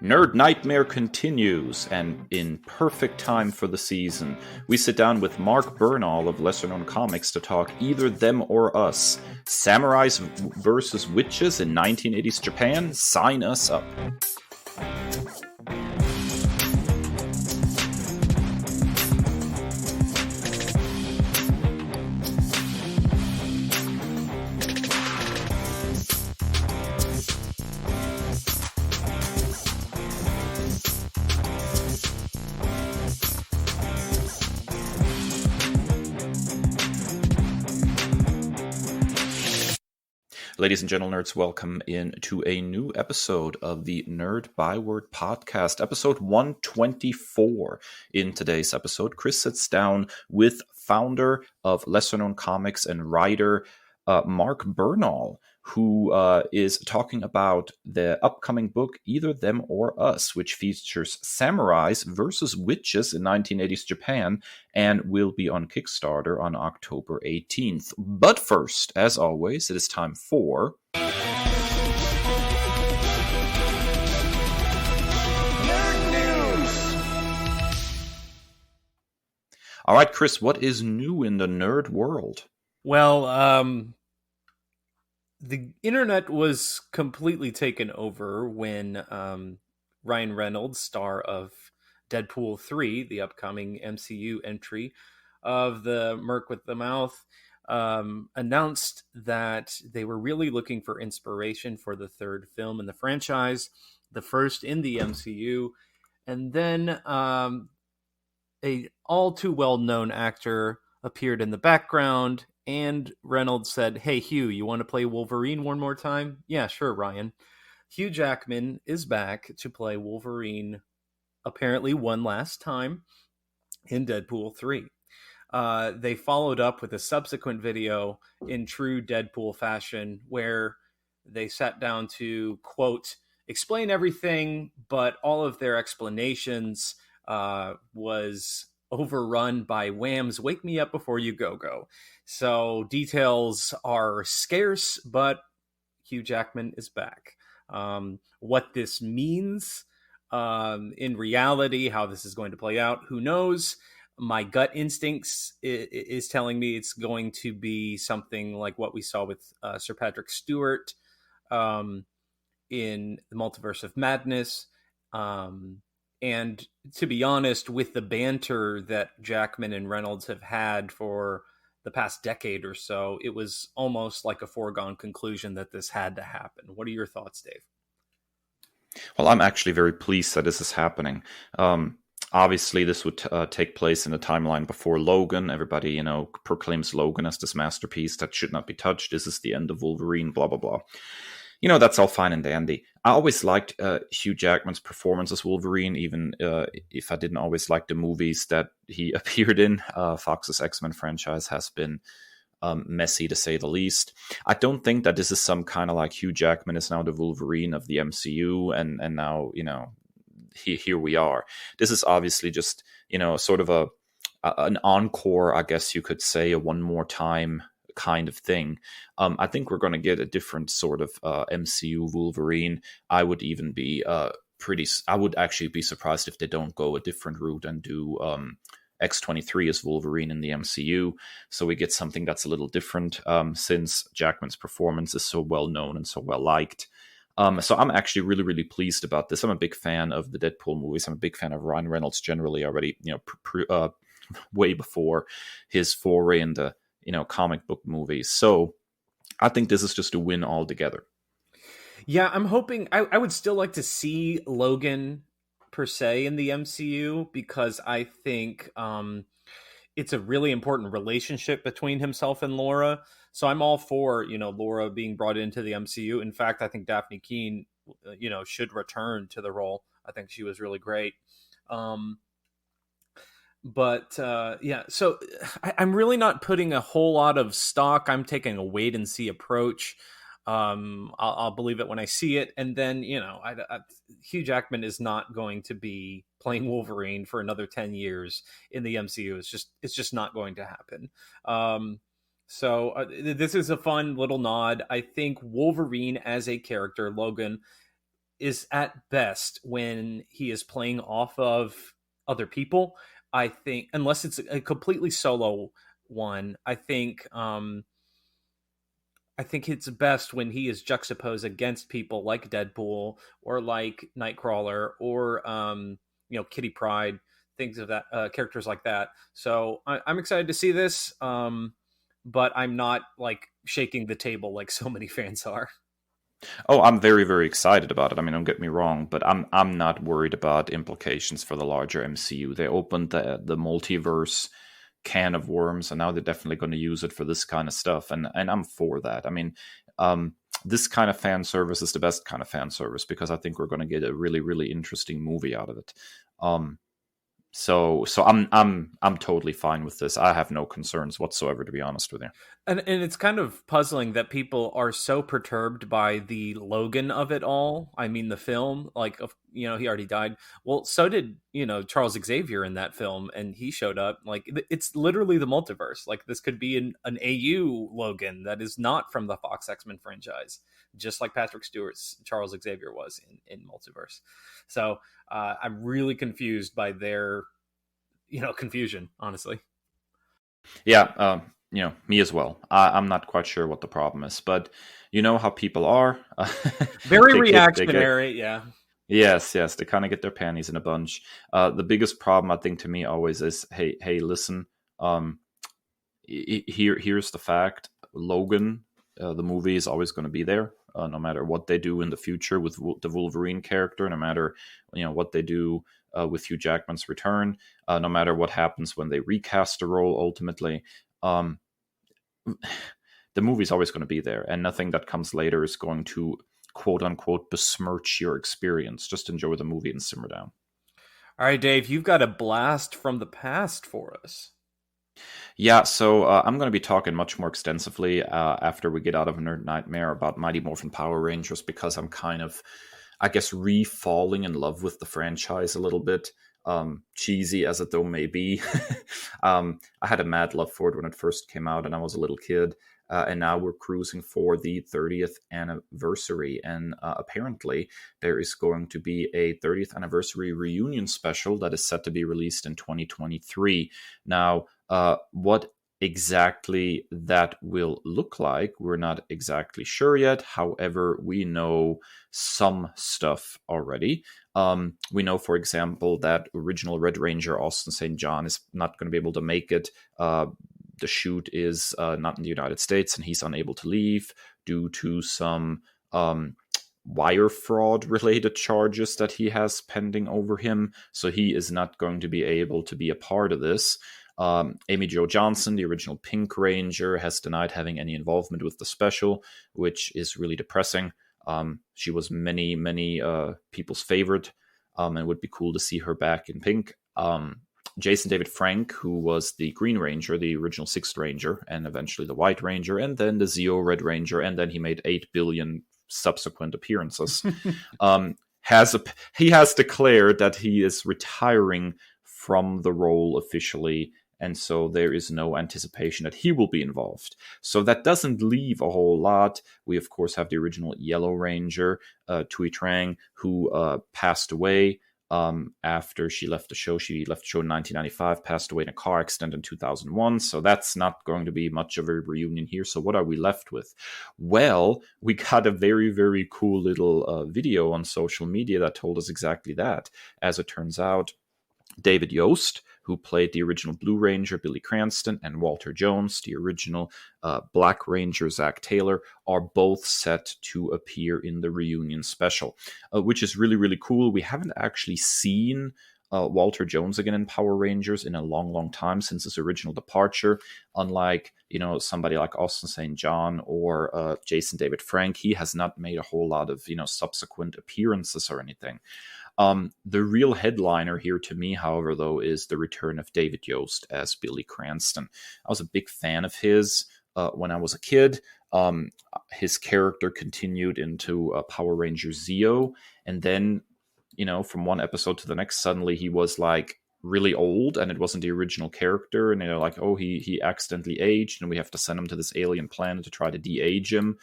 Nerd Nightmare continues, and in perfect time for the season, we sit down with Mark Bernal of Lesser Known Comics to talk Either Them or Us. Samurais versus Witches in 1980s Japan? Sign us up. Ladies and gentle nerds, welcome into a new episode of the Nerd Byword podcast, episode 124. In today's episode, Kris sits down with founder of Lesser Known Comics and writer Mark Bernal, who is talking about the upcoming book Either Them or Us, which features samurais versus witches in 1980s Japan and will be on Kickstarter on October 18th. But first, as always, it is time for Nerd News! All right, Kris, what is new in the nerd world? Well, the internet was completely taken over when Ryan Reynolds, star of Deadpool 3, the upcoming MCU entry of the Merc with the Mouth, announced that they were really looking for inspiration for the third film in the franchise, the first in the MCU, and then a all too well-known actor appeared in the background, and Reynolds said, "Hey, Hugh, you want to play Wolverine one more time?" "Yeah, sure, Ryan." Hugh Jackman is back to play Wolverine, apparently one last time, in Deadpool 3. They followed up with a subsequent video in true Deadpool fashion where they sat down to, quote, explain everything, but all of their explanations was overrun by Wham's "Wake Me Up Before You Go." So details are scarce, but Hugh Jackman is back. What this means in reality, how this is going to play out, who knows? My gut instincts is telling me it's going to be something like what we saw with Sir Patrick Stewart in the Multiverse of Madness. And to be honest, with the banter that Jackman and Reynolds have had for the past decade or so, it was almost like a foregone conclusion that this had to happen. What are your thoughts, Dave? Well, I'm actually very pleased that this is happening. Obviously, this would take place in the timeline before Logan. Everybody, proclaims Logan as this masterpiece that should not be touched. This is the end of Wolverine, blah, blah, blah. That's all fine and dandy. I always liked Hugh Jackman's performance as Wolverine, even if I didn't always like the movies that he appeared in. Fox's X-Men franchise has been messy, to say the least. I don't think that this is some kind of like Hugh Jackman is now the Wolverine of the MCU, and now, here we are. This is obviously just, sort of an encore, I guess you could say, a one more time kind of thing. I think we're going to get a different sort of MCU Wolverine. I would even be I would actually be surprised if they don't go a different route and do X-23 as Wolverine in the MCU. So we get something that's a little different since Jackman's performance is so well known and so well liked. So I'm actually really, really pleased about this. I'm a big fan of the Deadpool movies. I'm a big fan of Ryan Reynolds generally already, way before his foray in the comic book movies. So I think this is just a win altogether. Yeah, I'm hoping I would still like to see Logan per se in the MCU, because I think it's a really important relationship between himself and Laura. So I'm all for, Laura being brought into the MCU. In fact, I think Daphne Keane, should return to the role. I think she was really great. So I'm really not putting a whole lot of stock. I'm taking a wait and see approach. I'll believe it when I see it. And then, Hugh Jackman is not going to be playing Wolverine for another 10 years in the MCU. It's just not going to happen. This is a fun little nod. I think Wolverine as a character, Logan, is at best when he is playing off of other people. I think, unless it's a completely solo one, I think it's best when he is juxtaposed against people like Deadpool or like Nightcrawler or Kitty Pryde, things of that, characters like that. So I'm excited to see this, but I'm not like shaking the table like so many fans are. Oh, I'm very, very excited about it. I mean, don't get me wrong, but I'm not worried about implications for the larger MCU. They opened the multiverse can of worms, and now they're definitely going to use it for this kind of stuff, and I'm for that. I mean, this kind of fan service is the best kind of fan service because I think we're going to get a really, really interesting movie out of it. So I'm totally fine with this. I have no concerns whatsoever, to be honest with you. And it's kind of puzzling that people are so perturbed by the Logan of it all. I mean, the film, like, he already died. Well, so did, Charles Xavier in that film, and he showed up. Like, it's literally the multiverse. Like, this could be an AU Logan that is not from the Fox X-Men franchise, just like Patrick Stewart's Charles Xavier was in Multiverse. So I'm really confused by their, confusion, honestly. Yeah, me as well. I'm not quite sure what the problem is, but you know how people are. Very reactionary, yeah. Yes, they kind of get their panties in a bunch. The biggest problem, I think, to me always is, hey, listen. Here's the fact: Logan, the movie, is always going to be there, no matter what they do in the future with the Wolverine character, no matter what they do with Hugh Jackman's return, no matter what happens when they recast the role. Ultimately, the movie's always going to be there, and nothing that comes later is going to quote unquote besmirch your experience. Just enjoy the movie and simmer down. All right, Dave, you've got a blast from the past for us. Yeah, so I'm going to be talking much more extensively after we get out of a Nerd Nightmare about Mighty Morphin Power Rangers, because I'm kind of, I guess, re-falling in love with the franchise a little bit. Cheesy as it though may be. I had a mad love for it when it first came out and I was a little kid. And now we're cruising for the 30th anniversary. And apparently there is going to be a 30th anniversary reunion special that is set to be released in 2023. Now, what exactly that will look like, we're not exactly sure yet. However, we know some stuff already. We know, for example, that original Red Ranger Austin St. John is not going to be able to make it. The shoot is not in the United States, and he's unable to leave due to some wire fraud related charges that he has pending over him. So he is not going to be able to be a part of this. Amy Jo Johnson, the original Pink Ranger, has denied having any involvement with the special, which is really depressing. She was many people's favorite, and it would be cool to see her back in pink. Jason David Frank, who was the Green Ranger, the original Sixth Ranger, and eventually the White Ranger, and then the Zeo Red Ranger, and then he made 8 billion subsequent appearances. He has declared that he is retiring from the role officially, and so there is no anticipation that he will be involved. So that doesn't leave a whole lot. We, of course, have the original Yellow Ranger, Tui Trang, who passed away after she left the show. She left the show in 1995, passed away in a car accident in 2001. So that's not going to be much of a reunion here. So what are we left with? Well, we got a very, very cool little video on social media that told us exactly that. As it turns out, David Yost, who played the original Blue Ranger, Billy Cranston, and Walter Jones, the original Black Ranger, Zach Taylor, are both set to appear in the reunion special, which is really, really cool. We haven't actually seen Walter Jones again in Power Rangers in a long, long time since his original departure. Unlike, somebody like Austin St. John or Jason David Frank, he has not made a whole lot of, subsequent appearances or anything. The real headliner here to me, however, though, is the return of David Yost as Billy Cranston. I was a big fan of his when I was a kid. His character continued into Power Ranger Zeo, and then, from one episode to the next, suddenly he was like really old, and it wasn't the original character, and they're like, oh, he accidentally aged, and we have to send him to this alien planet to try to de-age him.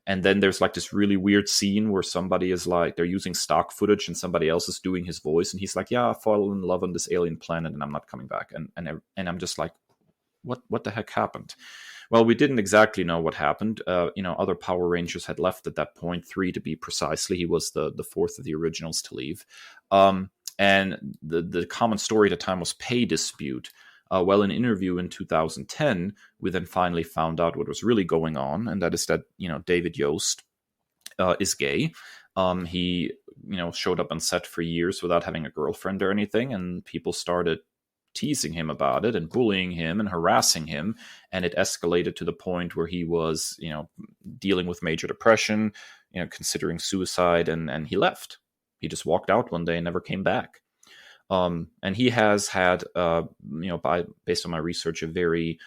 And then there's like this really weird scene where somebody is like, they're using stock footage and somebody else is doing his voice. And he's like, yeah, I fall in love on this alien planet and I'm not coming back. And I'm just like, what the heck happened? Well, we didn't exactly know what happened. Other Power Rangers had left at that point, 3 to be precisely. He was the fourth of the originals to leave. And the common story at the time was pay dispute. In an interview in 2010, we then finally found out what was really going on, and that is that David Yost is gay. He showed up on set for years without having a girlfriend or anything, and people started teasing him about it and bullying him and harassing him, and it escalated to the point where he was dealing with major depression, considering suicide, and he left. He just walked out one day and never came back. And he has had, based on my research, a very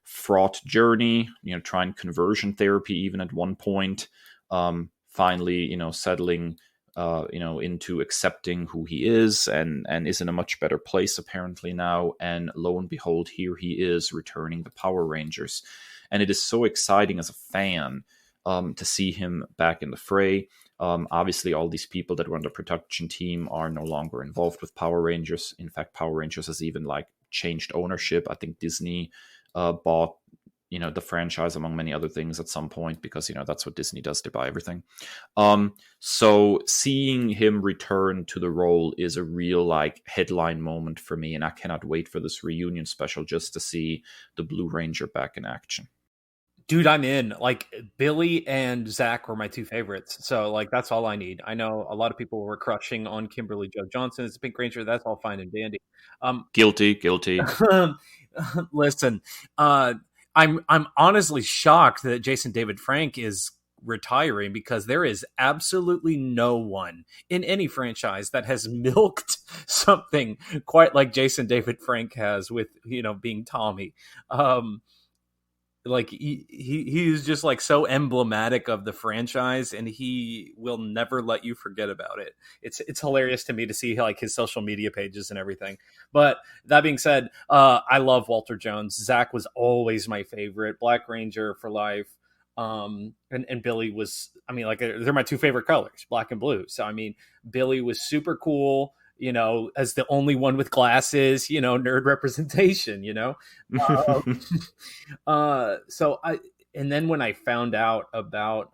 fraught journey, trying conversion therapy even at one point, finally, settling, into accepting who he is and is in a much better place apparently now. And lo and behold, here he is returning to Power Rangers. And it is so exciting as a fan to see him back in the fray. Obviously, all these people that were on the production team are no longer involved with Power Rangers. In fact, Power Rangers has even changed ownership. I think Disney bought the franchise, among many other things, at some point, because that's what Disney does, they buy everything. So seeing him return to the role is a real headline moment for me, and I cannot wait for this reunion special just to see the Blue Ranger back in action. Dude, I'm in. Billy and Zach were my two favorites. So that's all I need. I know a lot of people were crushing on Kimberly Jo Johnson as a Pink Ranger. That's all fine and dandy. Guilty. Listen, I'm honestly shocked that Jason David Frank is retiring, because there is absolutely no one in any franchise that has milked something quite like Jason David Frank has with being Tommy. He is just so emblematic of the franchise, and he will never let you forget about it. It's hilarious to me to see his social media pages and everything. But that being said, I love Walter Jones. Zach was always my favorite. Black Ranger for life. And Billy was, they're my two favorite colors, black and blue. So Billy was super cool, as the only one with glasses, nerd representation, and then when I found out about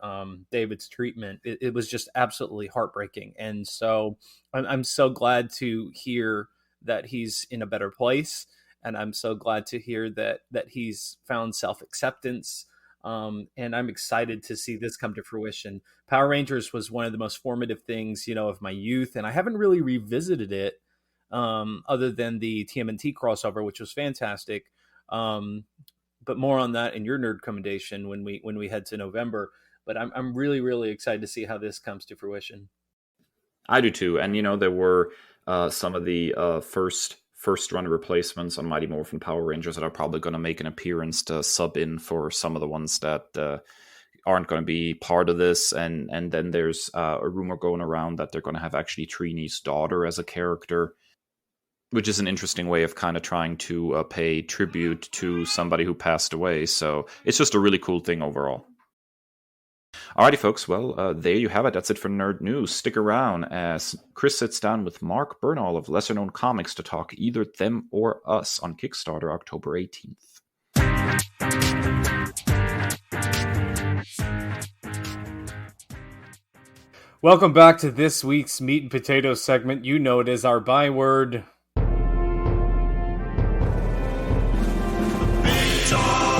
David's treatment, it was just absolutely heartbreaking. And so I'm so glad to hear that he's in a better place. And I'm so glad to hear that he's found self-acceptance. And I'm excited to see this come to fruition. Power Rangers was one of the most formative things, of my youth, and I haven't really revisited it other than the TMNT crossover, which was fantastic. But more on that in your nerd commendation when we head to November. But I'm really, really excited to see how this comes to fruition. I do too, and there were some of the first run replacements on Mighty Morphin Power Rangers that are probably going to make an appearance to sub in for some of the ones that aren't going to be part of this. And then there's a rumor going around that they're going to have actually Trini's daughter as a character, which is an interesting way of kind of trying to pay tribute to somebody who passed away. So it's just a really cool thing overall. Alrighty, folks. Well, there you have it. That's it for Nerd News. Stick around as Kris sits down with Mark Bernal of Lesser Known Comics to talk Either Them or Us on Kickstarter October 18th. Welcome back to this week's Meat and Potatoes segment. You know it as our Byword Big Talk.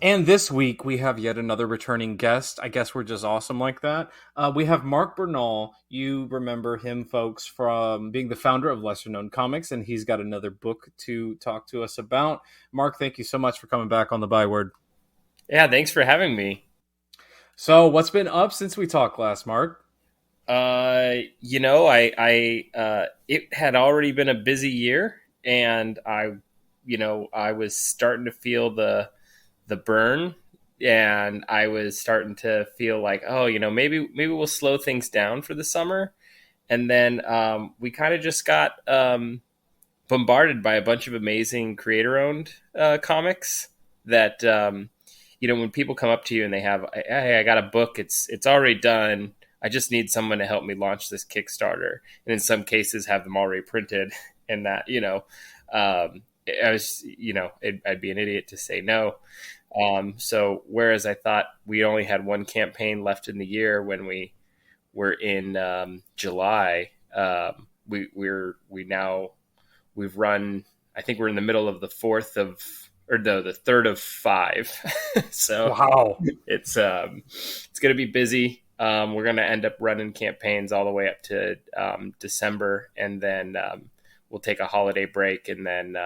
And this week, we have yet another returning guest. I guess we're just awesome like that. We have Mark Bernal. You remember him, folks, from being the founder of Lesser Known Comics, and he's got another book to talk to us about. Mark, thank you so much for coming back on the Byword. Yeah, thanks for having me. So, what's been up since we talked last, Mark? It had already been a busy year, and I was starting to feel the burn, and I was starting to feel like, maybe we'll slow things down for the summer. And then we kind of just got bombarded by a bunch of amazing creator-owned comics that when people come up to you and they have, hey, I got a book, it's already done, I just need someone to help me launch this Kickstarter, and in some cases have them already printed, and that I was I'd be an idiot to say no. So whereas I thought we only had one campaign left in the year when we were in July, we've run, I think we're in the middle of the third of 5. So wow, it's going to be busy. We're going to end up running campaigns all the way up to December, and then we'll take a holiday break, and then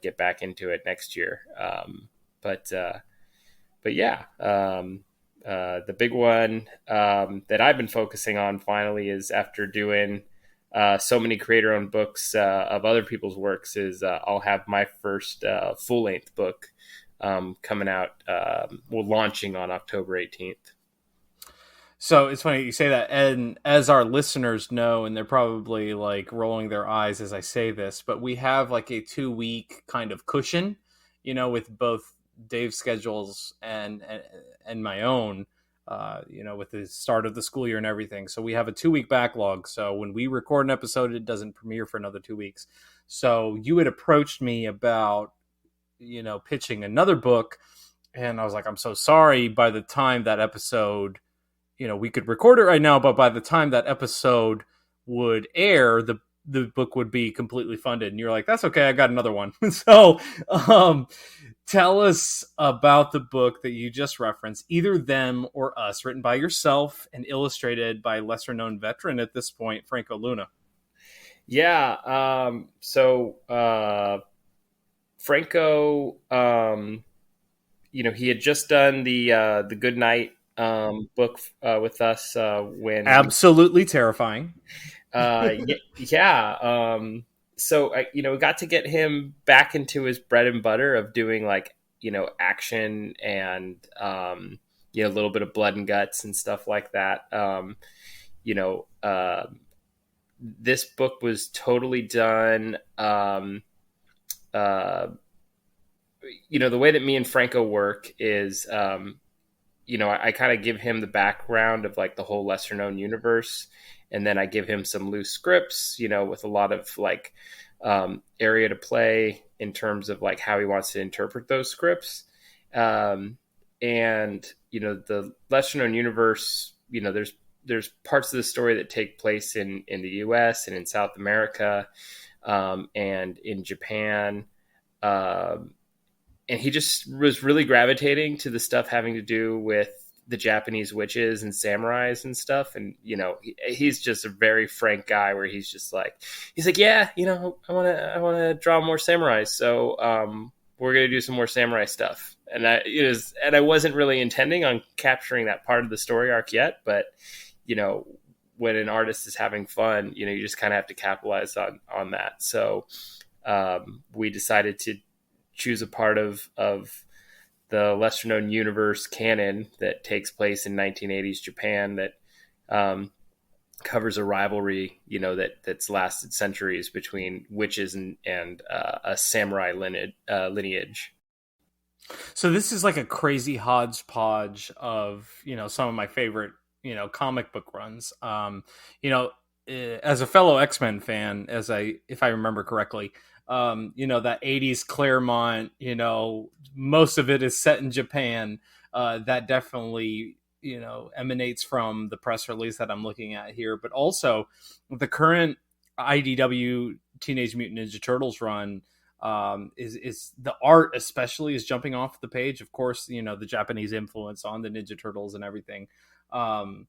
get back into it next year. But yeah, the big one that I've been focusing on finally is, after doing so many creator-owned books of other people's works, is I'll have my first full-length book coming out, launching on October 18th. So it's funny you say that, and as our listeners know, and they're probably like rolling their eyes as I say this, but we have like a 2-week kind of cushion, with both Dave's schedules and my own, with the start of the school year and everything. So we have a 2-week backlog. So when we record an episode, it doesn't premiere for another 2 weeks. So you had approached me about, pitching another book, and I was like, I'm so sorry. By the time that episode, we could record it right now, but by the time that episode would air, the book would be completely funded. And you're like, that's okay, I got another one. So tell us about the book that you just referenced, Either Them or Us, written by yourself and illustrated by lesser known veteran at this point, Franco Luna. Yeah. So Franco, he had just done the Good Night book with us when absolutely terrifying. Yeah. So we got to get him back into his bread and butter of doing action and a little bit of blood and guts and stuff like that. This book was totally done. The way that me and Franco work is, I kind of give him the background of the whole lesser known universe. And then I give him some loose scripts, with a lot of area to play in terms of how he wants to interpret those scripts. And, the lesser known universe, there's parts of the story that take place in the US and in South America, and in Japan. And he just was really gravitating to the stuff having to do with the Japanese witches and samurais and stuff. And, he's just a very frank guy where he's like, yeah, I want to draw more samurais. So, we're going to do some more samurai stuff. And I wasn't really intending on capturing that part of the story arc yet, but, when an artist is having fun, you just kind of have to capitalize on that. So, we decided to choose a part of the lesser known universe canon that takes place in 1980s Japan that covers a rivalry, that's lasted centuries between witches and a samurai lineage. So this is like a crazy hodgepodge of, some of my favorite, comic book runs. As a fellow X-Men fan, if I remember correctly, that 80s Claremont, most of it is set in Japan. That definitely, emanates from the press release that I'm looking at here, but also the current IDW Teenage Mutant Ninja Turtles run, is the art especially is jumping off the page. Of course, the Japanese influence on the Ninja Turtles and everything. I'm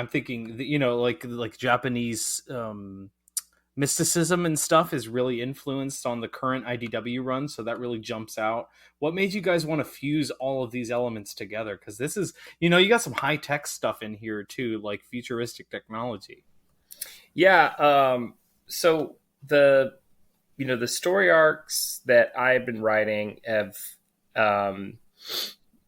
thinking, like Japanese, mysticism and stuff is really influenced on the current IDW run, so that really jumps out. What made you guys want to fuse all of these elements together? Because this is, you got some high-tech stuff in here too, like futuristic technology. Yeah. So the story arcs that I've been writing have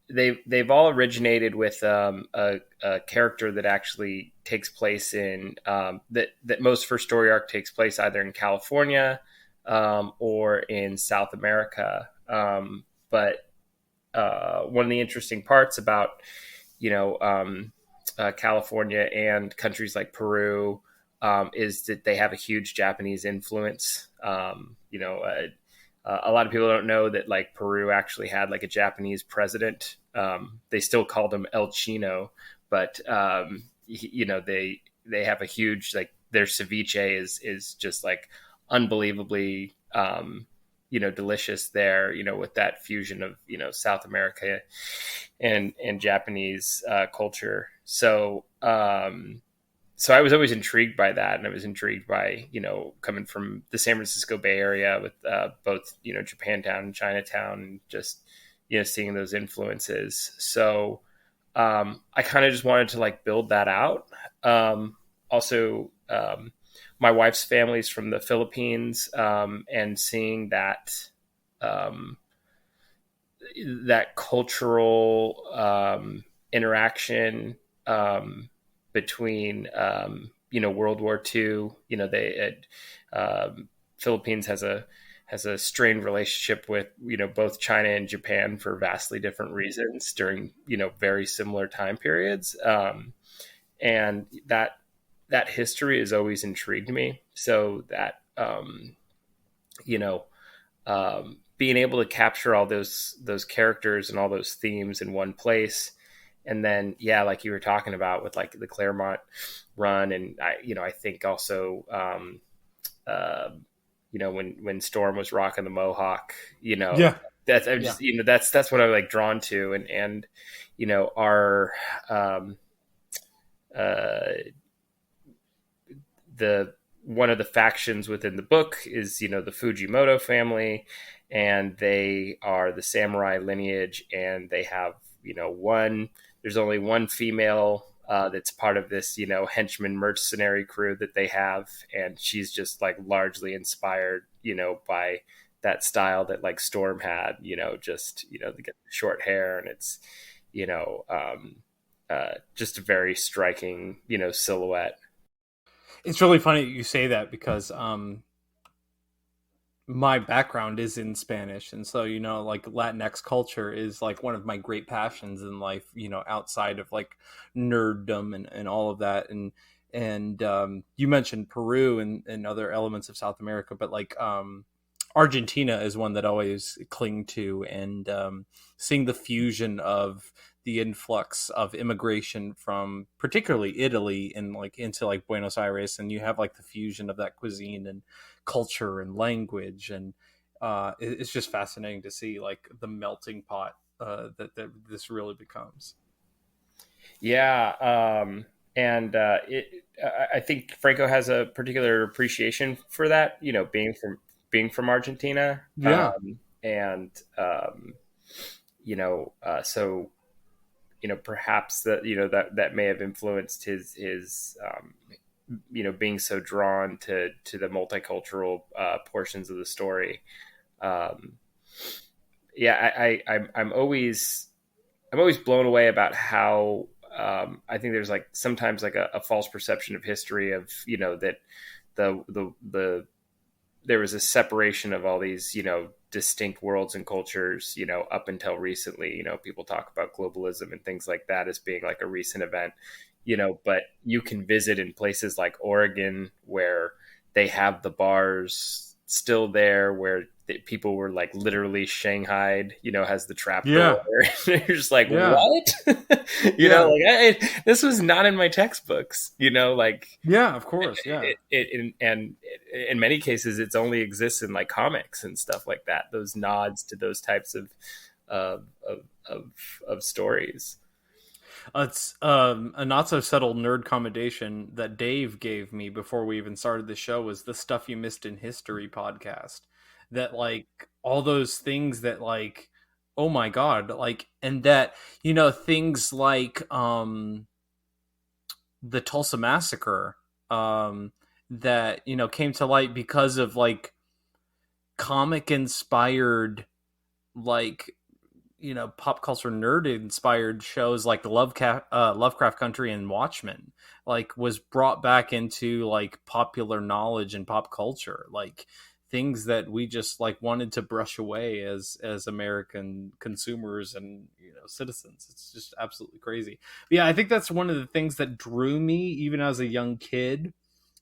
they've all originated with a character that actually takes place in that most first story arc takes place either in California or in South America. But one of the interesting parts about California and countries like Peru is that they have a huge Japanese influence. A lot of people don't know that like Peru actually had like a Japanese president. They still called him El Chino, but they have a huge, like, their ceviche is just like unbelievably delicious there. With that fusion of South America and Japanese culture. So I was always intrigued by that, and I was intrigued by coming from the San Francisco Bay Area with both Japantown and Chinatown, and just seeing those influences. So I kind of just wanted to like build that out. Also, my wife's family's from the Philippines, and seeing that that cultural interaction between World War II. Philippines has a strained relationship with both China and Japan for vastly different reasons during very similar time periods, and that history has always intrigued me. So that being able to capture all those characters and all those themes in one place. And then, yeah, like you were talking about with like the Claremont run, and I think also, when Storm was rocking the Mohawk, that's I'm just that's what I'm like drawn to, and our the one of the factions within the book is the Fujimoto family, and they are the samurai lineage, and they have there's only one female that's part of this, henchman mercenary crew that they have. And she's just like largely inspired, by that style that like Storm had, just, they get short hair, and it's, just a very striking, silhouette. It's really funny you say that because, my background is in Spanish, and so like Latinx culture is like one of my great passions in life, outside of like nerddom and all of that. And you mentioned Peru and other elements of South America, but like Argentina is one that I always cling to, and seeing the fusion of the influx of immigration from particularly Italy and like into like Buenos Aires, and you have like the fusion of that cuisine and culture and language, and it's just fascinating to see like the melting pot that this really becomes. Yeah, and I think Franco has a particular appreciation for that, being from Argentina. Yeah. So perhaps that may have influenced his being so drawn to the multicultural portions of the story. I'm always blown away about how I think there's like sometimes like a false perception of history of that there was a separation of all these distinct worlds and cultures up until recently. People talk about globalism and things like that as being like a recent event. But you can visit in places like Oregon where they have the bars still there, where people were like literally shanghaied, has the trap door. You're just like, what? This was not in my textbooks, of course. Yeah. And in many cases, it's only exists in like comics and stuff like that. Those nods to those types of stories. It's a not so subtle nerd commendation that Dave gave me before we even started the show was the Stuff You Missed in History podcast. That like all those things that like, oh my God, like, and that, things like the Tulsa Massacre that, came to light because of like comic inspired like pop culture nerd inspired shows like Lovecraft Country and Watchmen, like, was brought back into like popular knowledge and pop culture, like things that we just like wanted to brush away as American consumers and citizens. It's just absolutely crazy. But yeah, I think that's one of the things that drew me even as a young kid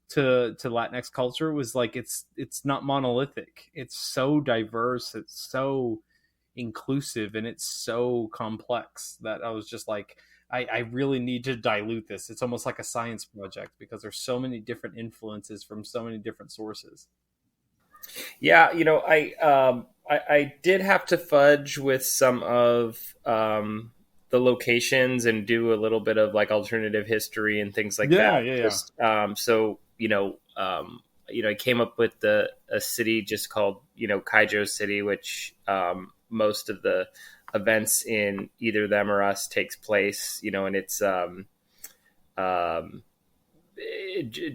to Latinx culture, was like it's not monolithic. It's so diverse, it's so inclusive, and it's so complex that I was just like, I really need to dilute this. It's almost like a science project because there's so many different influences from so many different sources. Yeah, I did have to fudge with some of the locations and do a little bit of like alternative history and things like that. Yeah. Just, so I came up with a city just called Kaijo City, which most of the events in Either Them or Us takes place, and it's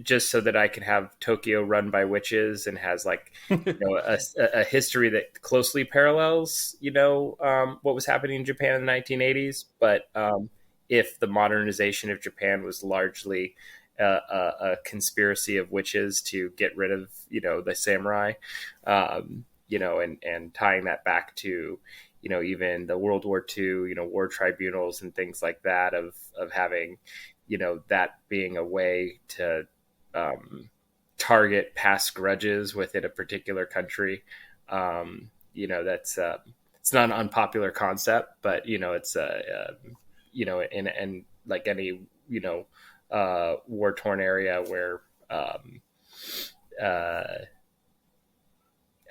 just so that I can have Tokyo run by witches and has like a history that closely parallels what was happening in Japan in the 1980s, but if the modernization of Japan was largely a conspiracy of witches to get rid of the samurai, and tying that back to even the World War II war tribunals and things like that, of having that being a way to target past grudges within a particular country. That's it's not an unpopular concept, but it's in like any war torn area where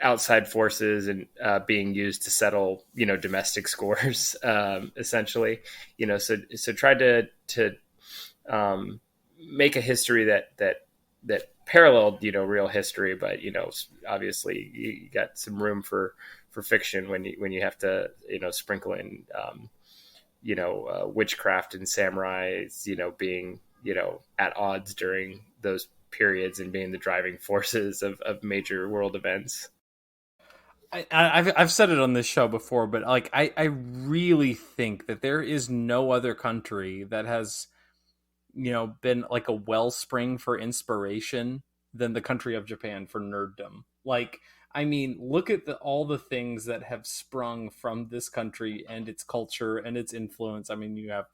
outside forces and being used to settle domestic scores, essentially. So tried to make a history that paralleled real history, but obviously you got some room for fiction when you have to sprinkle in witchcraft and samurais being at odds during those periods and being the driving forces of major world events. I've said it on this show before, but like I really think that there is no other country that has been like a wellspring for inspiration than the country of Japan for nerddom. Like, I mean, look at all the things that have sprung from this country and its culture and its influence. I mean, you have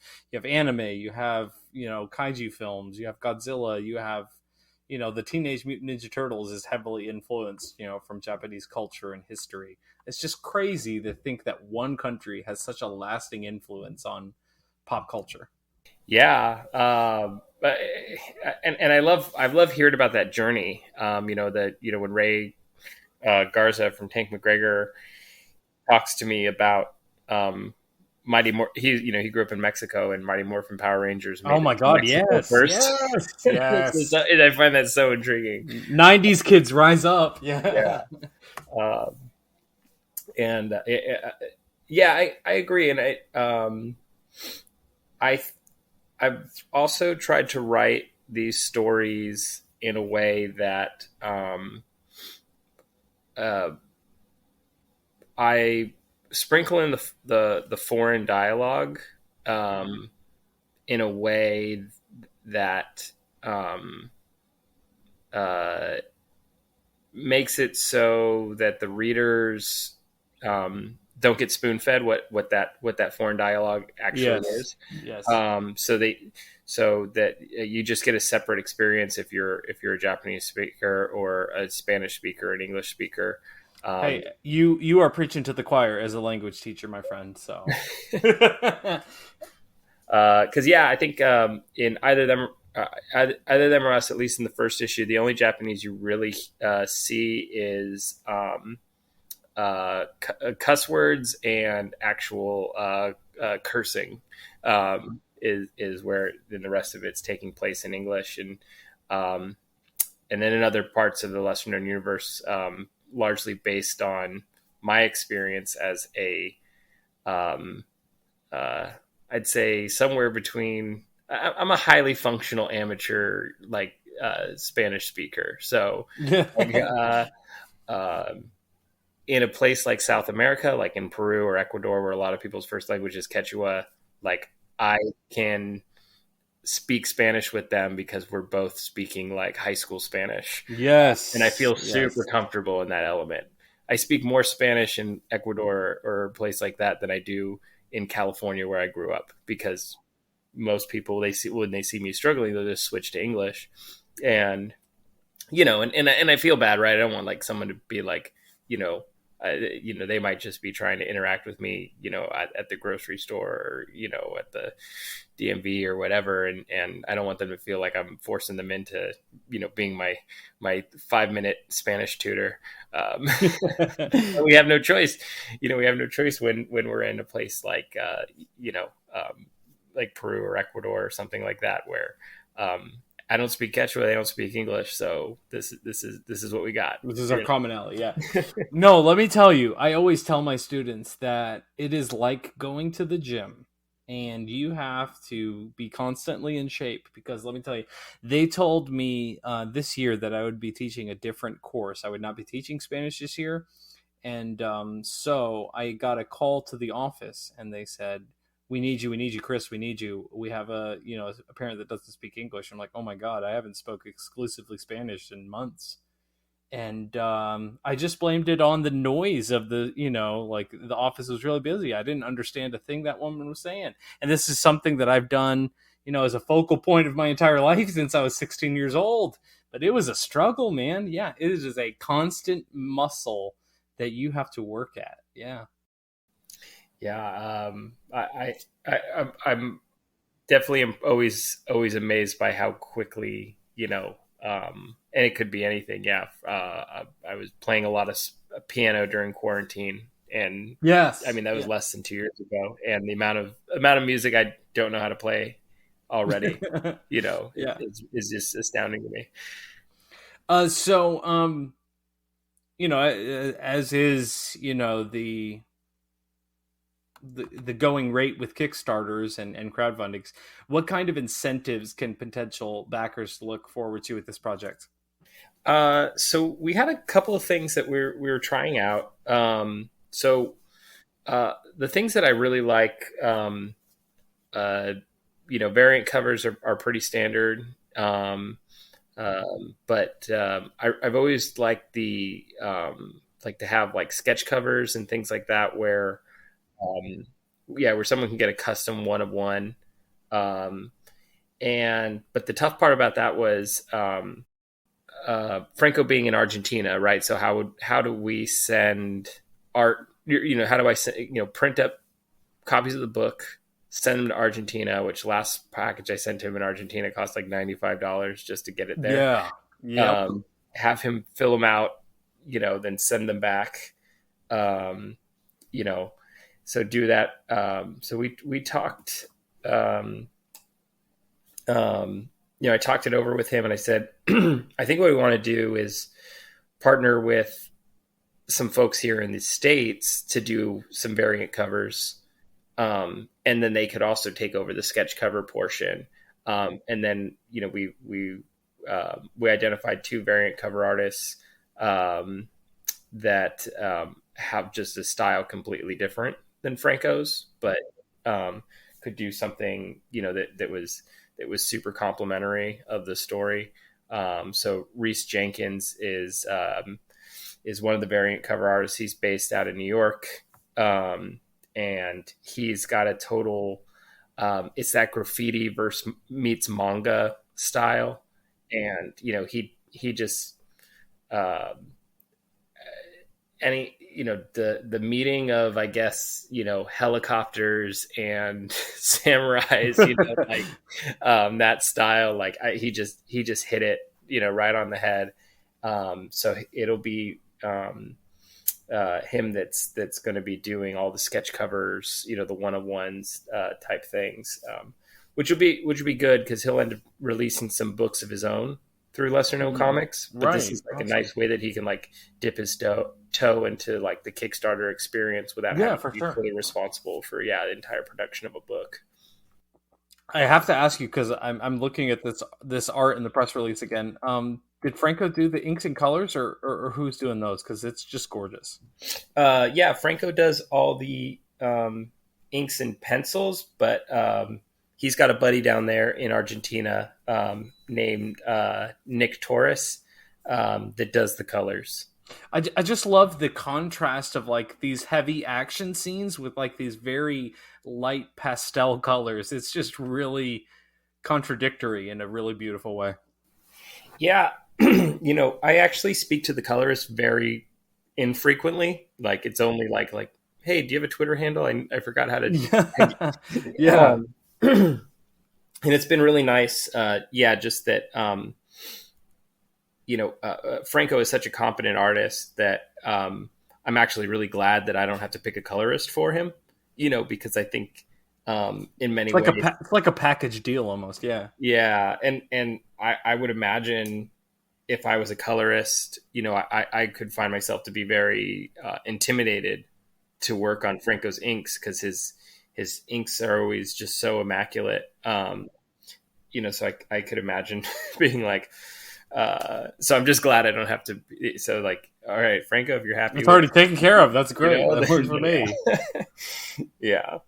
anime, you have kaiju films, you have Godzilla, you have the Teenage Mutant Ninja Turtles is heavily influenced from Japanese culture and history. It's just crazy to think that one country has such a lasting influence on pop culture. Yeah, and I love hearing about that journey. When Ray Garza from Tank McGregor talks to me about Mighty Morphin. He grew up in Mexico, and Mighty Morphin Power Rangers. Oh my God! Mexico Yes, first. yes. And I find that so intriguing. 90s kids rise up. Yeah. I agree, and I've also tried to write these stories in a way that I sprinkle in the foreign dialogue in a way that makes it so that the readers don't get spoon fed what that foreign dialogue actually is. Yes. So that you just get a separate experience if you're a Japanese speaker or a Spanish speaker, an English speaker. Hey, you are preaching to the choir as a language teacher, my friend. So, because I think in either them or us, at least in the first issue, the only Japanese you really see is cuss words and actual cursing. Is where then the rest of it's taking place in English, and then in other parts of the lesser known universe, largely based on my experience as a I'd say somewhere between I'm a highly functional amateur Spanish speaker, so in a place like South America, like in Peru or Ecuador, where a lot of people's first language is Quechua, like I can speak Spanish with them because we're both speaking like high school Spanish. Yes. And I feel Yes. super comfortable in that element. I speak more Spanish in Ecuador or a place like that than I do in California where I grew up, because most people, when they see me struggling, they'll just switch to English. And, you know, and I feel bad, right? I don't want like someone to be like, they might just be trying to interact with me, at the grocery store or, at the DMV or whatever. And I don't want them to feel like I'm forcing them into, being my 5-minute Spanish tutor. We have no choice. We have no choice when we're in a place like, like Peru or Ecuador or something like that, where, I don't speak Quechua. They don't speak English. So this is what we got. This is our commonality. Yeah. No, let me tell you, I always tell my students that it is like going to the gym, and you have to be constantly in shape, because let me tell you, they told me this year that I would be teaching a different course. I would not be teaching Spanish this year. And so I got a call to the office, and they said, we need you, Kris, we need you. We have a parent that doesn't speak English. I'm like, oh my God, I haven't spoke exclusively Spanish in months. And I just blamed it on the noise of the, like the office was really busy. I didn't understand a thing that woman was saying. And this is something that I've done, as a focal point of my entire life since I was 16 years old. But it was a struggle, man. Yeah, it is a constant muscle that you have to work at. Yeah. Yeah, I'm definitely always amazed by how quickly, and it could be anything. Yeah, I was playing a lot of piano during quarantine, and yes, I mean that was less than 2 years ago, and the amount of music I don't know how to play already, is just astounding to me. So as is, the going rate with Kickstarters and crowdfundings, what kind of incentives can potential backers look forward to with this project? So we had a couple of things that we were trying out. The things that I really like, variant covers are pretty standard. But I've always liked the like to have like sketch covers and things like that, where where someone can get a custom one of one. But the tough part about that was Franco being in Argentina, right? So how do we send art? How do I print up copies of the book, send them to Argentina? Which last package I sent him in Argentina cost like $95 just to get it there. Yeah. Have him fill them out, then send them back. So do that. So we talked, I talked it over with him, and I said, I think what we want to do is partner with some folks here in the States to do some variant covers. And then they could also take over the sketch cover portion. And then, we identified 2 variant cover artists, that, have just a style completely different than Franco's, but could do something that was super complimentary of the story. So Reese Jenkins is one of the variant cover artists. He's based out of New York, and he's got a total. It's that graffiti meets manga style, and he just. The meeting of, I guess, helicopters and samurais, that style, like he just hit it, right on the head. So it'll be him that's going to be doing all the sketch covers, the one-on-ones type things, which will be good because he'll end up releasing some books of his own through lesser known comics, but this is like a nice way that he can like dip his toe into like the Kickstarter experience without having to be fully responsible for the entire production of a book. I have to ask you, because I'm looking at this art in the press release again. Did Franco do the inks and colors, or who's doing those? Because it's just gorgeous. Yeah, Franco does all the inks and pencils, but he's got a buddy down there in Argentina named Nick Torres that does the colors. I just love the contrast of like these heavy action scenes with like these very light pastel colors. It's just really contradictory in a really beautiful way. Yeah. I actually speak to the colorist very infrequently. Like it's only like, hey, do you have a Twitter handle? I forgot how to. Yeah. And it's been really nice. Just that, Franco is such a competent artist that I'm actually really glad that I don't have to pick a colorist for him, because I think in many ways it's like a package deal almost. Yeah. Yeah. And I would imagine if I was a colorist, I could find myself to be very intimidated to work on Franco's inks because his inks are always just so immaculate. So I could imagine being like, so I'm just glad I don't have to. So like, all right, Franco, if you're happy, it's already taken care of. That's great. That works for me. Yeah.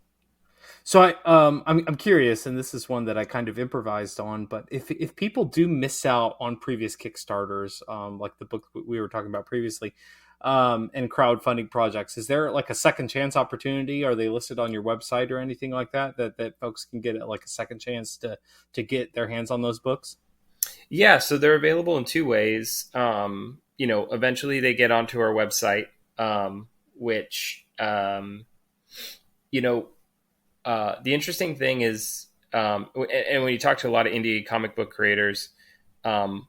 So I'm curious, and this is one that I kind of improvised on. But if people do miss out on previous Kickstarters, like the book we were talking about previously, and crowdfunding projects, is there like a second chance opportunity? Are they listed on your website or anything like that folks can get like a second chance to get their hands on those books? Yeah, so they're available in two ways. Eventually they get onto our website, which, the interesting thing is, and when you talk to a lot of indie comic book creators, 90%,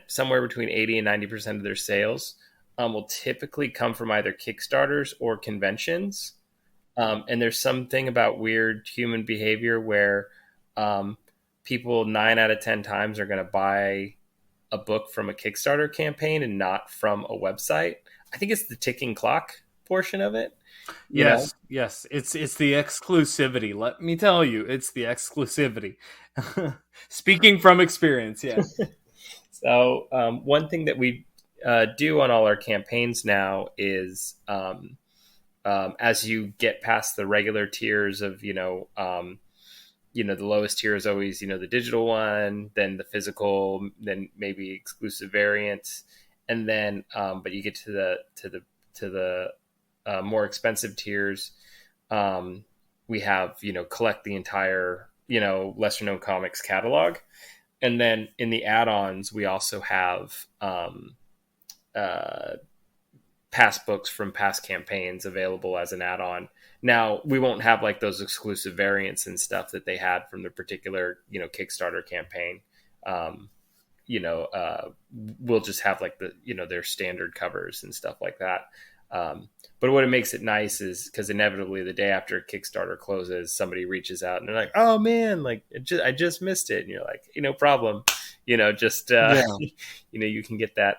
somewhere between 80 and 90% of their sales will typically come from either Kickstarters or conventions. And there's something about weird human behavior where people 9 out of 10 times are going to buy a book from a Kickstarter campaign and not from a website. I think it's the ticking clock portion of it. Yes. It's the exclusivity. Let me tell you, it's the exclusivity. Speaking from experience, yeah. So one thing that we do on all our campaigns now is as you get past the regular tiers of, the lowest tier is always, the digital one, then the physical, then maybe exclusive variants. And then, but you get to the more expensive tiers. We have, collect the entire, lesser known comics catalog. And then in the add-ons, we also have past books from past campaigns available as an add-on. Now, we won't have like those exclusive variants and stuff that they had from the particular, Kickstarter campaign. We'll just have like the, their standard covers and stuff like that. But what it makes it nice is because inevitably the day after Kickstarter closes, somebody reaches out and they're like, "Oh man, like I just missed it." And you're like, "No problem." You can get that.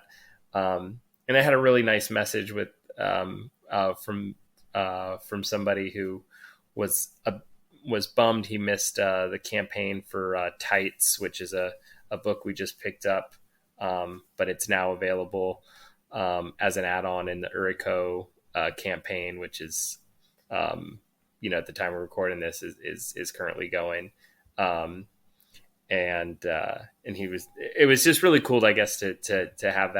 And I had a really nice message with from somebody who was bummed he missed the campaign for Tights, which is a book we just picked up, but it's now available as an add-on in the Urico campaign, which is, at the time we're recording this is currently going. And it was just really cool, I guess, to have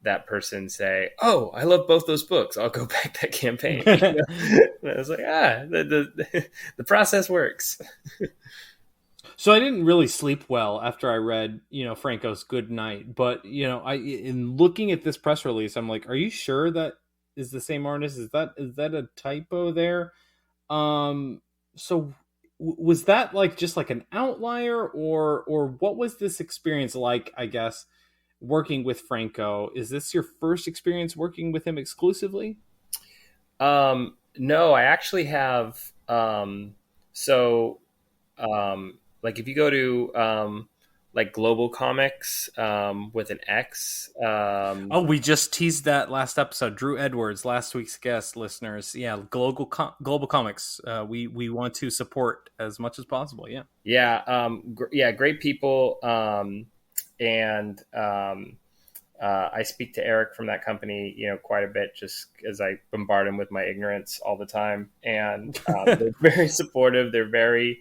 that person say, "Oh, I love both those books. I'll go back that campaign." And I was like, the process works. So I didn't really sleep well after I read, Franco's Good Night. But, in looking at this press release, I'm like, are you sure that is the same artist? Is that a typo there? So was that like just like an outlier or what was this experience like, I guess, working with Franco? Is this your first experience working with him exclusively? No, I actually have. Like if you go to like Global Comics with an X. Oh, we just teased that last episode. Drew Edwards, last week's guest, listeners. Yeah, Global Comics. We want to support as much as possible. Yeah. Yeah, great people. And I speak to Eric from that company, quite a bit, just as I bombard him with my ignorance all the time. And they're very supportive. They're very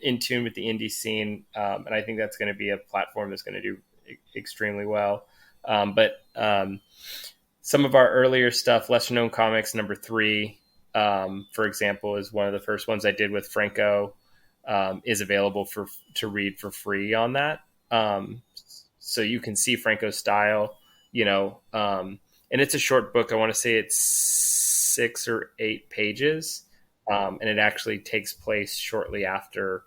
in tune with the indie scene, and I think that's going to be a platform that's going to do extremely well. But some of our earlier stuff, Lesser Known Comics number 3, for example, is one of the first ones I did with Franco. Is available to read for free on that. So you can see Franco's style, and it's a short book. I want to say it's 6 or 8 pages. And it actually takes place shortly after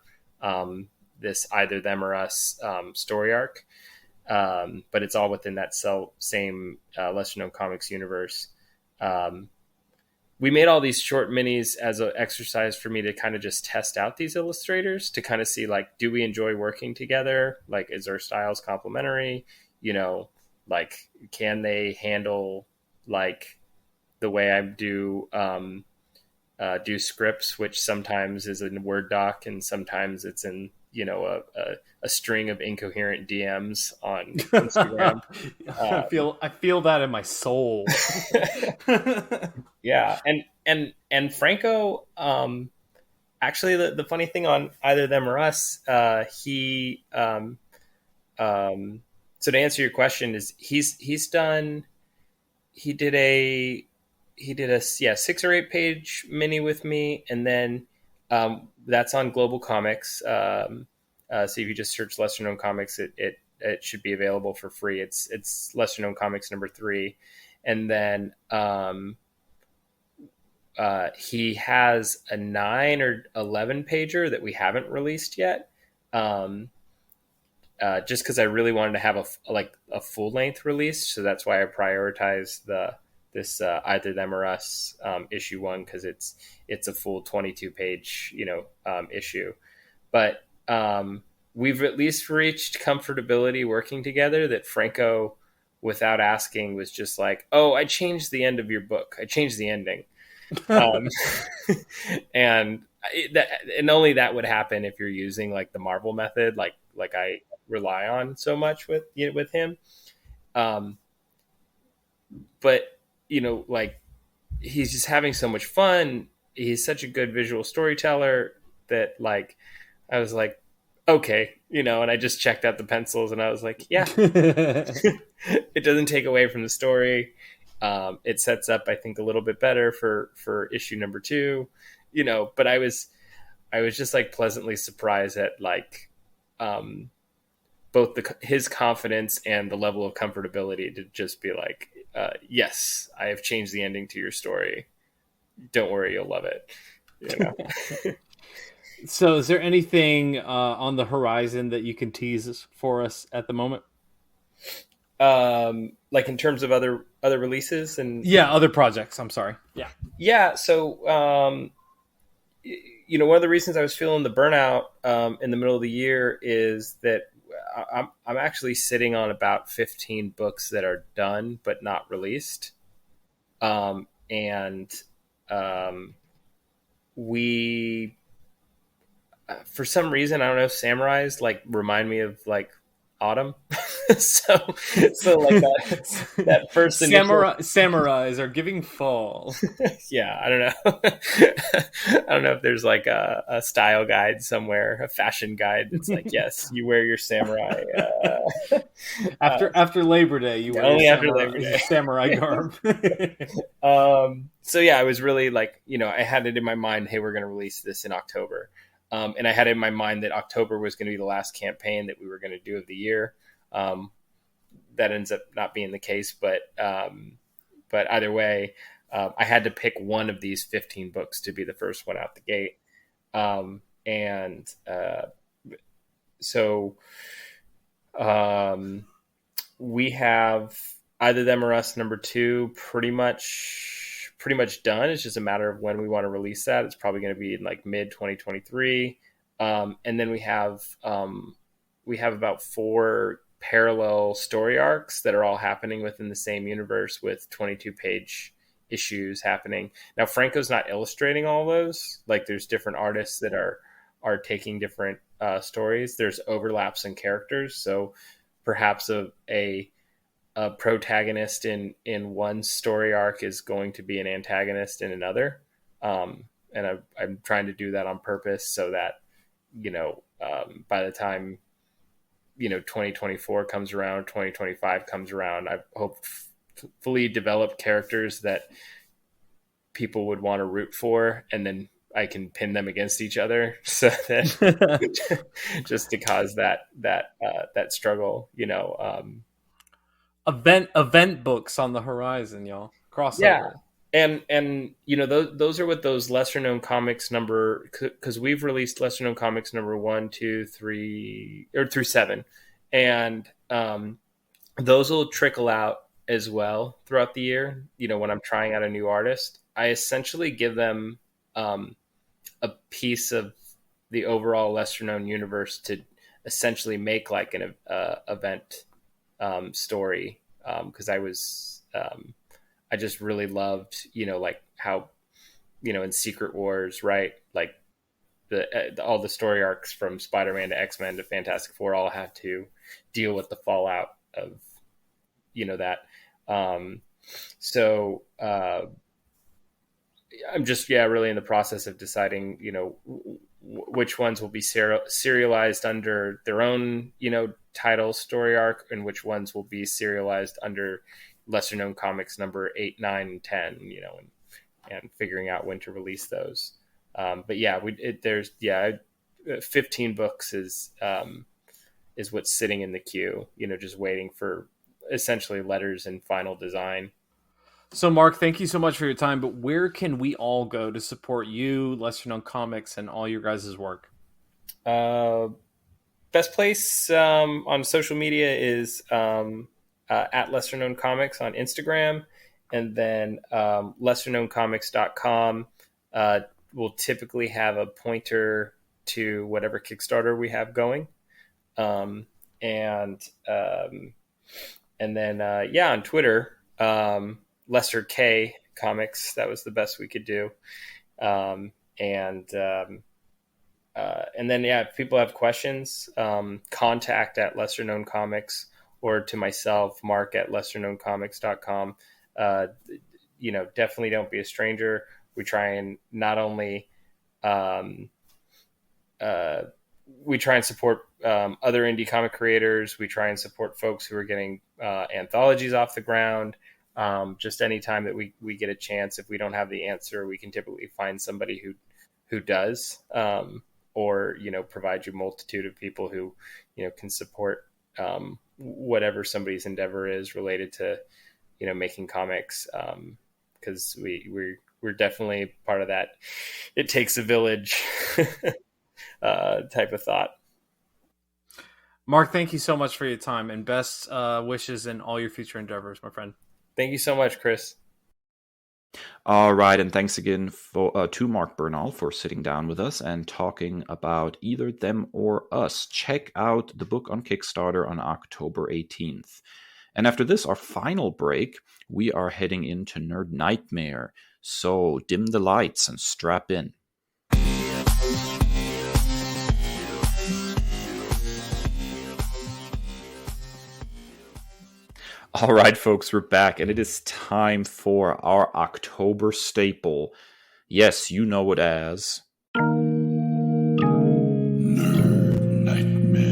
this Either Them or Us story arc. But it's all within that same Lesser Known Comics universe. We made all these short minis as an exercise for me to kind of just test out these illustrators to kind of see, like, do we enjoy working together? Like, is our styles complementary? Like, can they handle, like, the way I do scripts, which sometimes is in Word doc and sometimes it's in, a string of incoherent DMs on Instagram. I feel that in my soul. Yeah. And Franco, actually the funny thing on Either Them or Us, he, so to answer your question is he did a 6 or 8 page mini with me. And then, that's on Global Comics. So if you just search Lesser Known Comics, it should be available for free. It's Lesser Known Comics number 3. And then, he has a 9 or 11 pager that we haven't released yet. Just because I really wanted to have a full length release. So that's why I prioritized this Either Them or Us issue 1, because it's a full 22 page issue. But we've at least reached comfortability working together that Franco, without asking, was just like, "Oh, I changed the end of your book. I changed the ending." And only that would happen if you're using like the Marvel method, like I rely on so much with him. But like, he's just having so much fun. He's such a good visual storyteller that, like, I was like, okay, and I just checked out the pencils and I was like, yeah, it doesn't take away from the story. It sets up, I think, a little bit better for issue number 2, but I was just like pleasantly surprised at like, both his confidence and the level of comfortability to just be like, yes, I have changed the ending to your story. Don't worry, you'll love it. So is there anything on the horizon that you can tease for us at the moment? Like in terms of other releases and other projects. I'm sorry. Yeah. So, one of the reasons I was feeling the burnout in the middle of the year is that I'm actually sitting on about 15 books that are done but not released, and we, for some reason, I don't know, samurais like remind me of like autumn. so like that first initial... samurais are giving fall. Yeah, I don't know. I don't know if there's like a style guide somewhere, a fashion guide that's like, yes, you wear your samurai after Labor Day. You wear only your after Labor Day samurai garb. So yeah, I was really like, I had it in my mind, hey, we're going to release this in October. And I had it in my mind that October was going to be the last campaign that we were going to do of the year. That ends up not being the case, but either way, I had to pick one of these 15 books to be the first one out the gate. So we have Either Them or Us number 2 pretty much done. It's just a matter of when we want to release that. It's probably going to be in like mid 2023. And then we have about 4 parallel story arcs that are all happening within the same universe with 22-page issues happening. Now, Franco's not illustrating all those. Like, there's different artists that are taking different stories. There's overlaps in characters, so perhaps a protagonist in one story arc is going to be an antagonist in another. And I'm trying to do that on purpose so that, by the time 2024 comes around, 2025 comes around, I hope fully develop characters that people would want to root for, and then I can pin them against each other, so that just to cause that struggle, Event books on the horizon, y'all. Crossover. Yeah. And those are what those lesser known comics number, because we've released lesser known comics number 1, 2, 3, or through 7, and those will trickle out as well throughout the year. When I'm trying out a new artist, I essentially give them a piece of the overall lesser known universe to essentially make like an event story, because I just really loved, like how, in Secret Wars, right? Like all the story arcs from Spider-Man to X-Men to Fantastic Four all have to deal with the fallout of, that. So I'm just, really in the process of deciding, which ones will be serialized under their own, title story arc, and which ones will be serialized under lesser known comics number 8, 9, and 10, and figuring out when to release those. But yeah, there's 15 books is what's sitting in the queue, just waiting for essentially letters and final design. So Mark, thank you so much for your time, but where can we all go to support you, lesser known comics, and all your guys' work? Best place on social media is at Lesser Known Comics on Instagram, and then lesserknowncomics.com will typically have a pointer to whatever Kickstarter we have going. And then on Twitter, Lesser K Comics, that was the best we could do. And then, if people have questions, contact at Lesser Known Comics, or to myself, Mark at lesserknowncomics.com. Definitely don't be a stranger. We try and not only, we try and support other indie comic creators. We try and support folks who are getting anthologies off the ground. Just any time that we get a chance, if we don't have the answer, we can typically find somebody who does, or, provide you a multitude of people who, can support whatever somebody's endeavor is related to, making comics. Because we're definitely part of that. It takes a village type of thought. Mark, thank you so much for your time, and best wishes in all your future endeavors, my friend. Thank you so much, Chris. All right, and thanks again to Mark Bernal for sitting down with us and talking about Either Them or Us. Check out the book on Kickstarter on October 18th. And after this, our final break, we are heading into Nerd Nightmare. So dim the lights and strap in. All right, folks, we're back, and it is time for our October staple. Yes, you know it as Nerd Nightmare.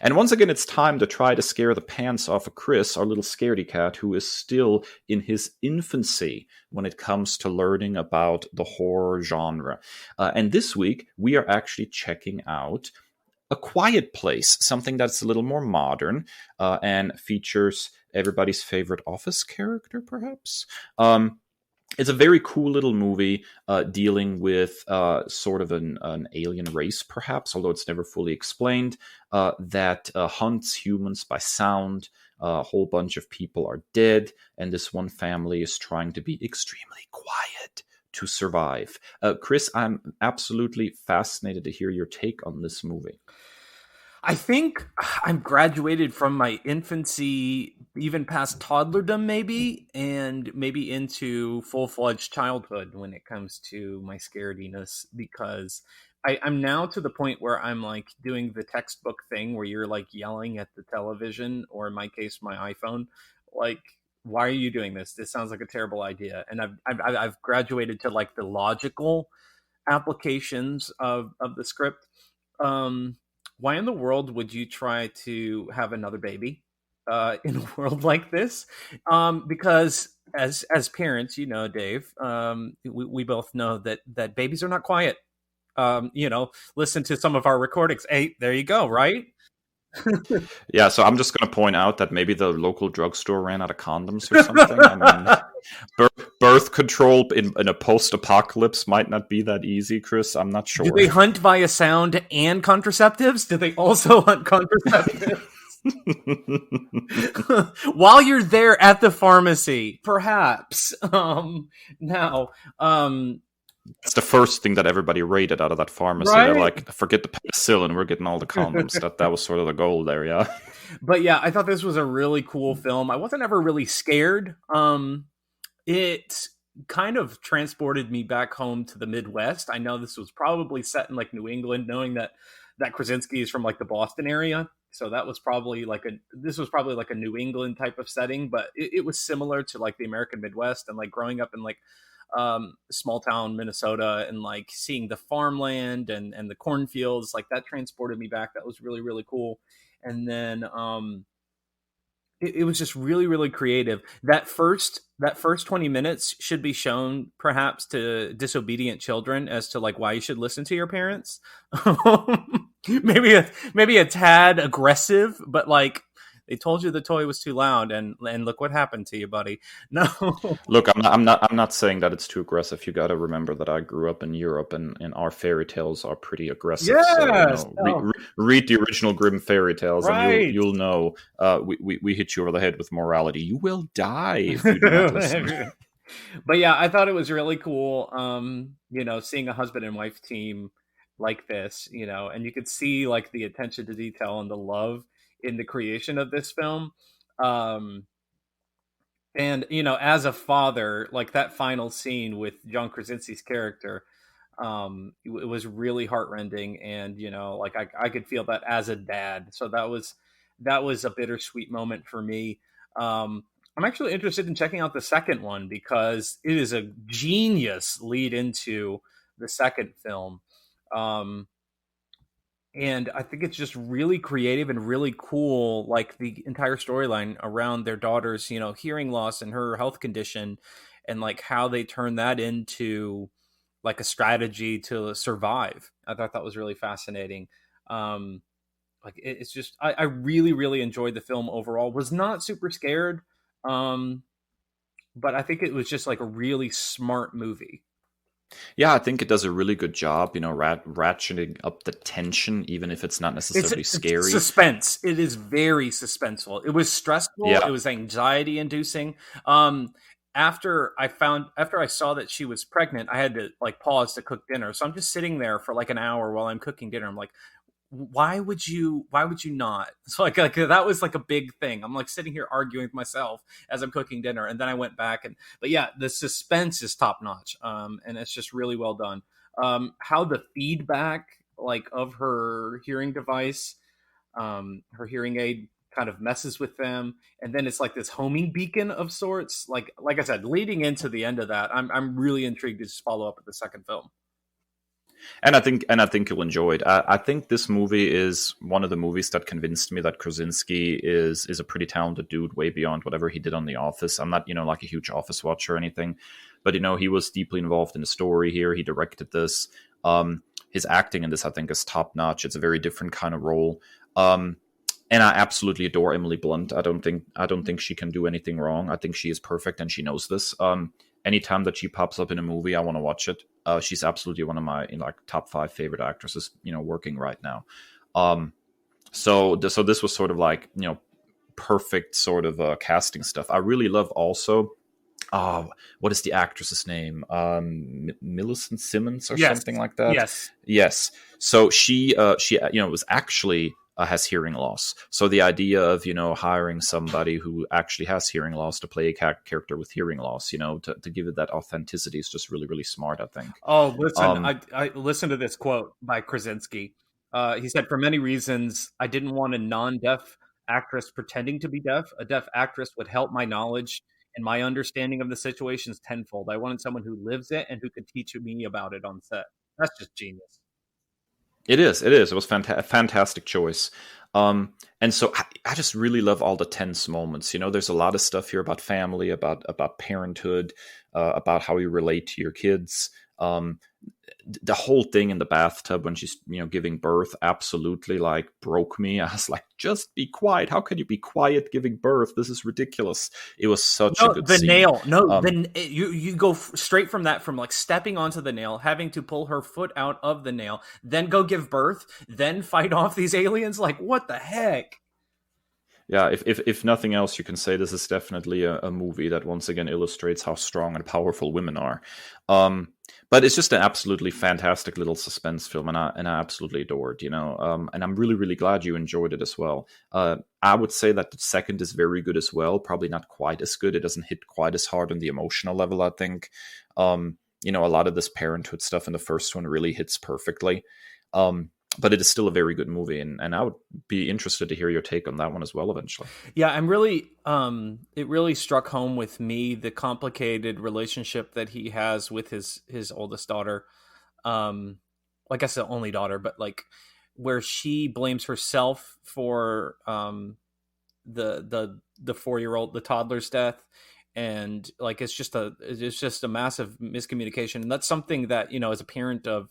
And once again, it's time to try to scare the pants off of Chris, our little scaredy cat, who is still in his infancy when it comes to learning about the horror genre. And this week, we are actually checking out A Quiet Place, something that's a little more modern and features everybody's favorite Office character, perhaps. It's a very cool little movie dealing with sort of an alien race, perhaps, although it's never fully explained, that hunts humans by sound. A whole bunch of people are dead, and this one family is trying to be extremely quiet to survive. Kris, I'm absolutely fascinated to hear your take on this movie. I think I'm graduated from my infancy, even past toddlerdom, maybe, and maybe into full-fledged childhood when it comes to my scarediness, because I'm now to the point where I'm like doing the textbook thing where you're like yelling at the television, or in my case, my iPhone, like, why are you doing this? This sounds like a terrible idea. And I've graduated to like the logical applications of the script. Why in the world would you try to have another baby in a world like this? Because as parents, you know, Dave, we both know that babies are not quiet. Listen to some of our recordings. Hey, there you go, right? Yeah, so I'm just going to point out that maybe the local drugstore ran out of condoms or something. I mean, birth control in a post-apocalypse might not be that easy, Kris. I'm not sure. Do they hunt via sound and contraceptives? Do they also hunt contraceptives? While you're there at the pharmacy, perhaps. It's the first thing that everybody rated out of that pharmacy. Right? They're like, forget the penicillin, we're getting all the condoms. that was sort of the goal there, yeah. But yeah, I thought this was a really cool film. I wasn't ever really scared. It kind of transported me back home to the Midwest. I know this was probably set in like New England, knowing that Krasinski is from like the Boston area. So that was probably like a New England type of setting, but it was similar to like the American Midwest, and like growing up in like small town Minnesota, and like seeing the farmland and the cornfields, like that transported me back. That was really, really cool. And then it was just really, really creative. That first 20 minutes should be shown perhaps to disobedient children as to like why you should listen to your parents. maybe a tad aggressive, but like, they told you the toy was too loud, and look what happened to you, buddy. No, look, I'm not saying that it's too aggressive. You got to remember that I grew up in Europe, and our fairy tales are pretty aggressive. Yes! So, read the original Grimm fairy tales, right. And you'll know we hit you over the head with morality. You will die if you do not listen. But yeah, I thought it was really cool. Seeing a husband and wife team like this, and you could see like the attention to detail and the love in the creation of this film. And as a father, like that final scene with John Krasinski's character, it was really heartrending, and like I could feel that as a dad. So that was a bittersweet moment for me. I'm actually interested in checking out the second one, because it is a genius lead into the second film. And I think it's just really creative and really cool, like the entire storyline around their daughter's, hearing loss and her health condition, and like how they turn that into like a strategy to survive. I thought that was really fascinating. It's just, I really, really enjoyed the film overall. Was not super scared, but I think it was just like a really smart movie. Yeah, I think it does a really good job, ratcheting up the tension, even if it's not necessarily scary. It's suspense. It is very suspenseful. It was stressful. Yeah. It was anxiety inducing. After I saw that she was pregnant, I had to like pause to cook dinner. So I'm just sitting there for like an hour while I'm cooking dinner. I'm like, why would you not? So like that was like a big thing. I'm like sitting here arguing with myself as I'm cooking dinner, and then I went back but yeah, the suspense is top notch, and it's just really well done. How the feedback like of her hearing device, her hearing aid kind of messes with them, and then it's like this homing beacon of sorts. Like I said, leading into the end of that, I'm really intrigued to just follow up with the second film. And I think you'll enjoy it. I think this movie is one of the movies that convinced me that Krasinski is a pretty talented dude, way beyond whatever he did on The Office. I'm not, like a huge Office watcher or anything, but he was deeply involved in the story here. He directed this. His acting in this, I think, is top notch. It's a very different kind of role. And I absolutely adore Emily Blunt. I don't think she can do anything wrong. I think she is perfect, and she knows this. Anytime that she pops up in a movie, I want to watch it. She's absolutely one of my top 5 favorite actresses, working right now. So this was sort of like, perfect sort of casting stuff. I really love also what is the actress's name? Millicent Simmons or Yes. something like that. Yes. Yes. So she was actually has hearing loss. So the idea of hiring somebody who actually has hearing loss to play a character with hearing loss, to give it that authenticity is just really, really smart, I think. Oh, listen, I listened to this quote by Krasinski. He said, "For many reasons, I didn't want a non-deaf actress pretending to be deaf. A deaf actress would help my knowledge and my understanding of the situations tenfold. I wanted someone who lives it and who could teach me about it on set." That's just genius. It is. It was a fantastic choice. And so I just really love all the tense moments. There's a lot of stuff here about family, about parenthood, about how you relate to your kids. The whole thing in the bathtub when she's giving birth absolutely like broke me. I was like, just be quiet. How can you be quiet giving birth? This is ridiculous. It was such a good scene. Nail. You go straight from that, from like stepping onto the nail, having to pull her foot out of the nail, then go give birth, then fight off these aliens. Like, what the heck? Yeah, if nothing else, you can say this is definitely a movie that once again illustrates how strong and powerful women are. But it's just an absolutely fantastic little suspense film, and I absolutely adore it, and I'm really, really glad you enjoyed it as well. I would say that the second is very good as well, probably not quite as good. It doesn't hit quite as hard on the emotional level, I think. A lot of this parenthood stuff in the first one really hits perfectly. But it is still a very good movie, and I would be interested to hear your take on that one as well eventually. Yeah, I'm really, it really struck home with me the complicated relationship that he has with his oldest daughter. I guess the only daughter, but like where she blames herself for the 4-year-old, the toddler's death. And like, it's just a massive miscommunication. And that's something that, as a parent of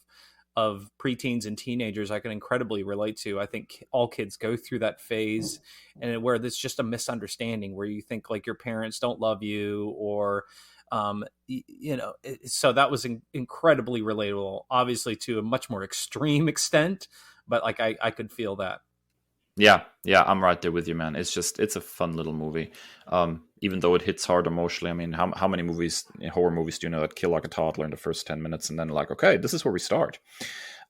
preteens and teenagers, I can incredibly relate to. I think all kids go through that phase, and where there's just a misunderstanding where you think like your parents don't love you, or so that was incredibly relatable, obviously to a much more extreme extent, but like I could feel that. Yeah, I'm right there with you, man. It's a fun little movie. Even though it hits hard emotionally. I mean, how many horror movies do you know that kill like a toddler in the first 10 minutes and then like, okay, this is where we start.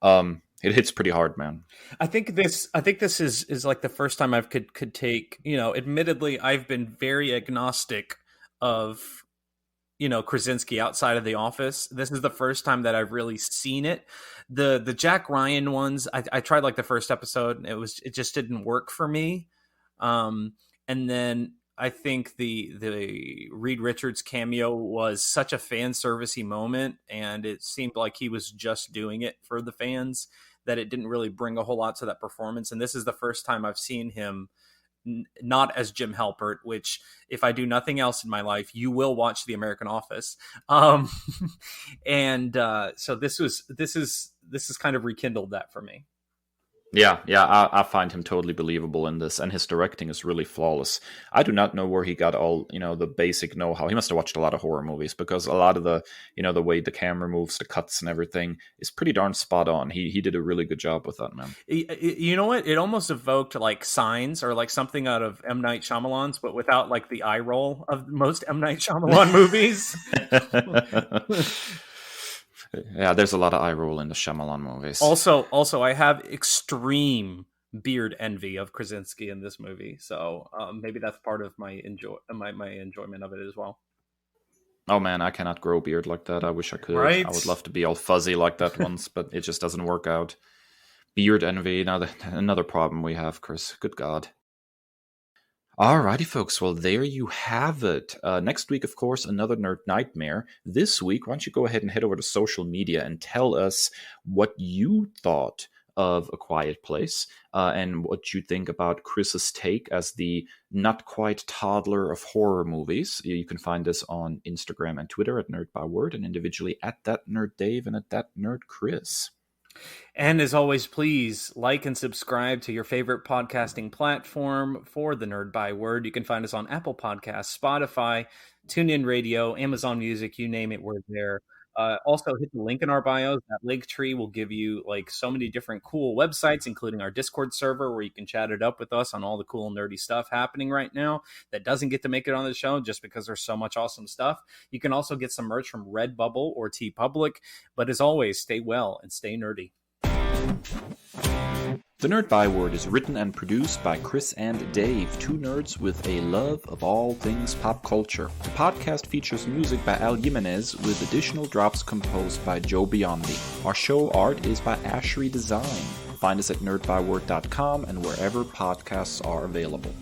It hits pretty hard, man. I think this is like the first time I could take, admittedly, I've been very agnostic of, Krasinski outside of The Office. This is the first time that I've really seen it. The Jack Ryan ones, I tried like the first episode, and it just didn't work for me. And then I think the Reed Richards cameo was such a fan servicey moment, and it seemed like he was just doing it for the fans, that it didn't really bring a whole lot to that performance. And this is the first time I've seen him not as Jim Halpert, which if I do nothing else in my life, you will watch The American Office. And so this is kind of rekindled that for me. Yeah, I find him totally believable in this, and his directing is really flawless. I do not know where he got all, the basic know-how. He must have watched a lot of horror movies, because a lot of the, the way the camera moves, the cuts and everything is pretty darn spot on. He did a really good job with that, man. You know what? It almost evoked like Signs or like something out of M. Night Shyamalan's, but without like the eye roll of most M. Night Shyamalan movies. Yeah, there's a lot of eye roll in the Shyamalan movies. Also, I have extreme beard envy of Krasinski in this movie, so maybe that's part of my enjoyment of it as well. Oh man, I cannot grow beard like that. I wish I could. Right? I would love to be all fuzzy like that once, but it just doesn't work out. Beard envy, now another problem we have, Chris. Good God. Alrighty, folks. Well, there you have it. Next week, of course, another Nerd Nightmare. This week, why don't you go ahead and head over to social media and tell us what you thought of A Quiet Place, and what you think about Chris's take as the not quite toddler of horror movies. You can find us on Instagram and Twitter at Nerd Byword, and individually at That Nerd Dave and at That Nerd Chris. And as always, please like and subscribe to your favorite podcasting platform for the Nerd Byword. You can find us on Apple Podcasts, Spotify, TuneIn Radio, Amazon Music, you name it, we're there. Also, hit the link in our bios. That link tree will give you like so many different cool websites, including our Discord server where you can chat it up with us on all the cool nerdy stuff happening right now that doesn't get to make it on the show just because there's so much awesome stuff. You can also get some merch from Redbubble or TeePublic. But as always, stay well and stay nerdy. The Nerd Byword is written and produced by Kris and Dave, two nerds with a love of all things pop culture. The podcast features music by Al Jimenez with additional drops composed by Joe Biondi. Our show art is by Ashery Design. Find us at nerdbyword.com and wherever podcasts are available.